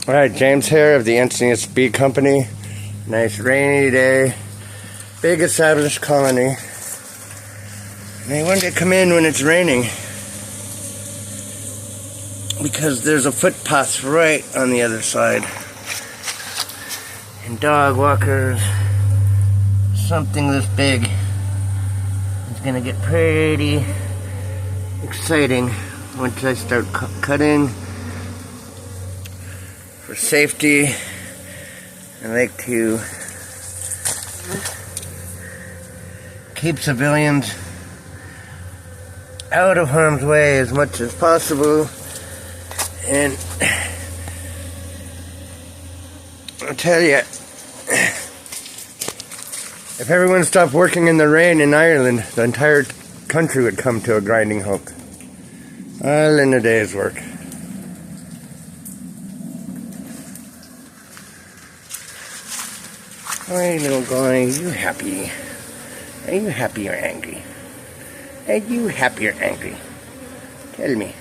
Alright, James here of the Encinitas Bee Company. Nice rainy day. Big established colony. And they want to come in when it's raining, because there's a footpath right on the other side. And dog walkers, something this big, is going to get pretty exciting once I start cutting. For safety, I like to keep civilians out of harm's way as much as possible. And I'll tell you, if everyone stopped working in the rain in Ireland, the entire country would come to a grinding halt. All in a day's work. Hey, little guy, are you happy? Are you happy or angry? Are you happy or angry? Tell me.